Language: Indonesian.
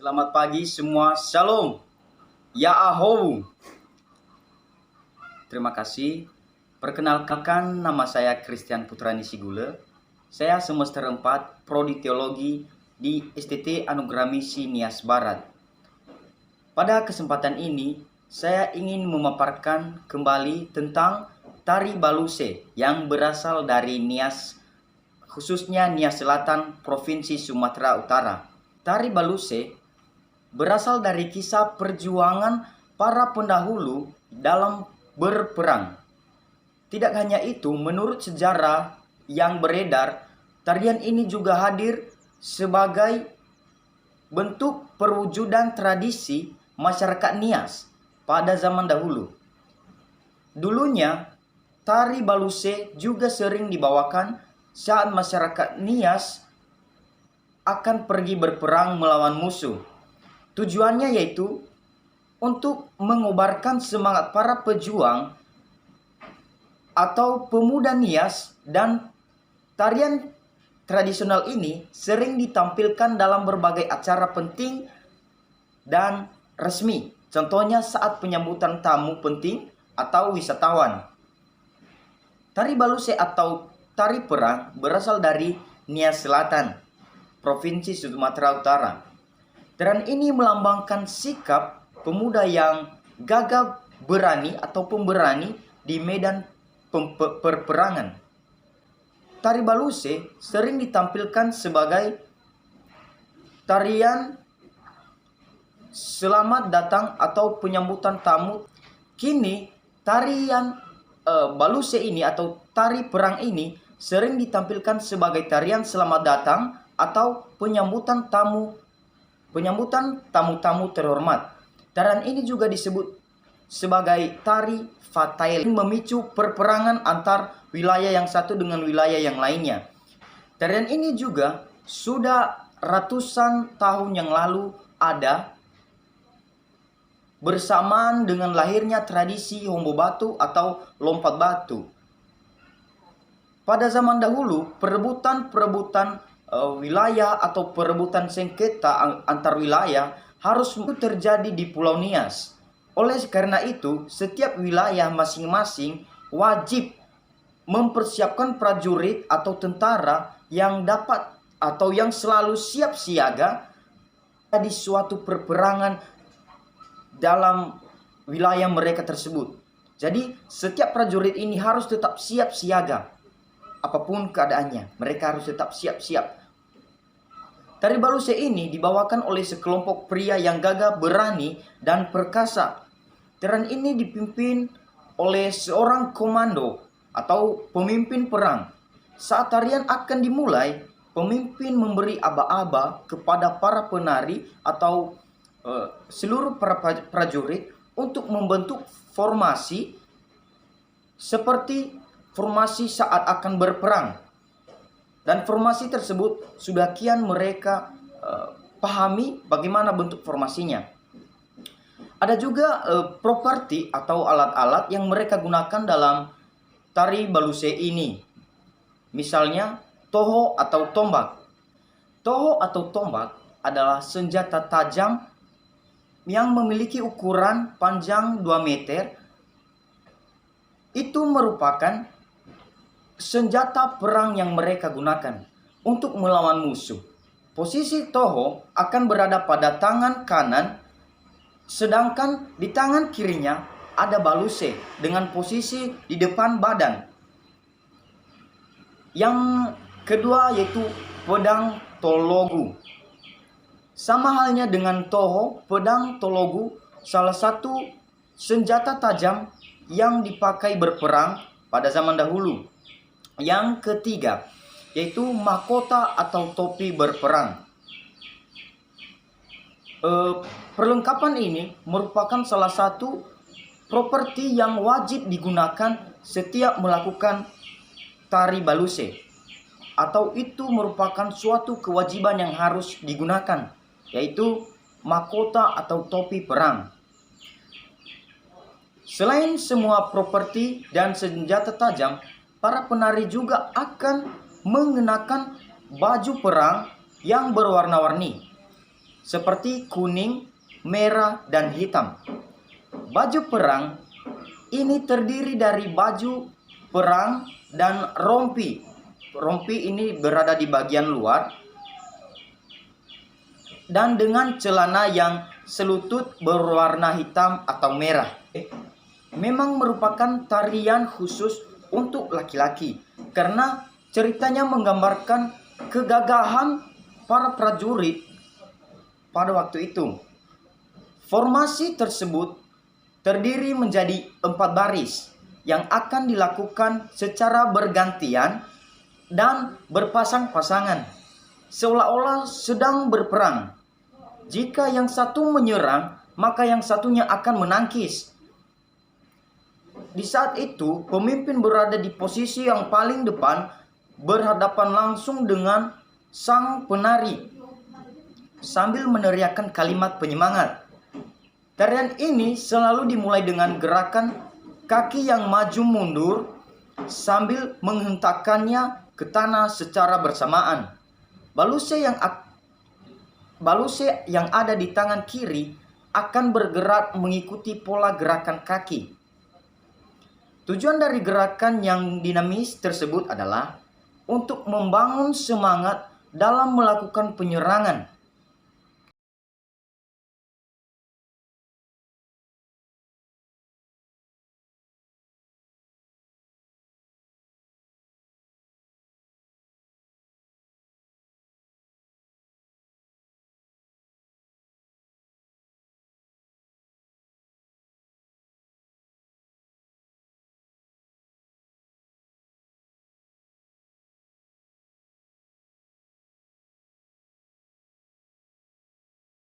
Selamat pagi semua, Shalom, Ya Ahou. Terima kasih. Perkenalkan, nama saya Christian Putrani Sigule. Saya semester 4 Prodi Teologi di STT Anugerah Misi Nias Barat. Pada kesempatan ini, saya ingin memaparkan kembali tentang tari baluse yang berasal dari Nias, khususnya Nias Selatan, Provinsi Sumatera Utara. Tari baluse berasal dari kisah perjuangan para pendahulu dalam berperang. Tidak hanya itu, menurut sejarah yang beredar, tarian ini juga hadir sebagai bentuk perwujudan tradisi masyarakat Nias pada zaman dahulu. Dulunya, tari baluse juga sering dibawakan saat masyarakat Nias akan pergi berperang melawan musuh. Tujuannya yaitu untuk mengobarkan semangat para pejuang atau pemuda Nias, dan tarian tradisional ini sering ditampilkan dalam berbagai acara penting dan resmi. Contohnya saat penyambutan tamu penting atau wisatawan. Tari baluse atau tari perang berasal dari Nias Selatan, Provinsi Sumatera Utara. Tarian ini melambangkan sikap pemuda yang gagah berani atau pemberani di medan perperangan. Tari baluse sering ditampilkan sebagai tarian selamat datang atau penyambutan tamu. Kini tarian baluse ini atau tari perang ini sering ditampilkan sebagai tarian selamat datang atau penyambutan tamu-tamu terhormat. Tarian ini juga disebut sebagai tari fatail, memicu perperangan antar wilayah yang satu dengan wilayah yang lainnya. Tarian ini juga sudah ratusan tahun yang lalu ada bersamaan dengan lahirnya tradisi hombo batu atau lompat batu. Pada zaman dahulu, perebutan wilayah atau perebutan sengketa antar wilayah harus terjadi di Pulau Nias. Oleh karena itu, setiap wilayah masing-masing wajib mempersiapkan prajurit atau tentara yang dapat atau yang selalu siap siaga di suatu perperangan dalam wilayah mereka tersebut. Jadi, setiap prajurit ini harus tetap siap siaga. Apapun keadaannya, mereka harus tetap siap-siap. Tari baluse ini dibawakan oleh sekelompok pria yang gagah berani dan perkasa. Tarian ini dipimpin oleh seorang komando atau pemimpin perang. Saat tarian akan dimulai, pemimpin memberi aba-aba kepada para penari atau seluruh para prajurit untuk membentuk formasi seperti formasi saat akan berperang. Dan formasi tersebut sudah kian mereka pahami bagaimana bentuk formasinya. Ada juga properti atau alat-alat yang mereka gunakan dalam tari baluse ini. Misalnya toho atau tombak. Toho atau tombak adalah senjata tajam yang memiliki ukuran panjang 2 meter. Itu merupakan senjata perang yang mereka gunakan untuk melawan musuh. Posisi toho akan berada pada tangan kanan, sedangkan di tangan kirinya ada baluse dengan posisi di depan badan. Yang kedua yaitu pedang tologu. Sama halnya dengan toho, pedang tologu salah satu senjata tajam yang dipakai berperang pada zaman dahulu. Yang ketiga yaitu mahkota atau topi berperang. Perlengkapan ini merupakan salah satu properti yang wajib digunakan setiap melakukan tari baluse, atau itu merupakan suatu kewajiban yang harus digunakan, yaitu mahkota atau topi perang. Selain semua properti dan senjata tajam, para penari juga akan mengenakan baju perang yang berwarna-warni. seperti kuning, merah, dan hitam. Baju perang ini terdiri dari baju perang dan rompi. Rompi ini berada di bagian luar dan dengan celana yang selutut berwarna hitam atau merah. Memang merupakan tarian khusus untuk laki-laki karena ceritanya menggambarkan kegagahan para prajurit pada waktu itu. Formasi tersebut terdiri menjadi 4 baris yang akan dilakukan secara bergantian dan berpasang-pasangan, seolah-olah sedang berperang. Jika yang satu menyerang, maka yang satunya akan menangkis. Di saat itu, pemimpin berada di posisi yang paling depan, berhadapan langsung dengan sang penari, sambil meneriakkan kalimat penyemangat. Tarian ini selalu dimulai dengan gerakan kaki yang maju mundur, sambil menghentakkannya ke tanah secara bersamaan. Baluse yang ada di tangan kiri akan bergerak mengikuti pola gerakan kaki. Tujuan dari gerakan yang dinamis tersebut adalah untuk membangun semangat dalam melakukan penyerangan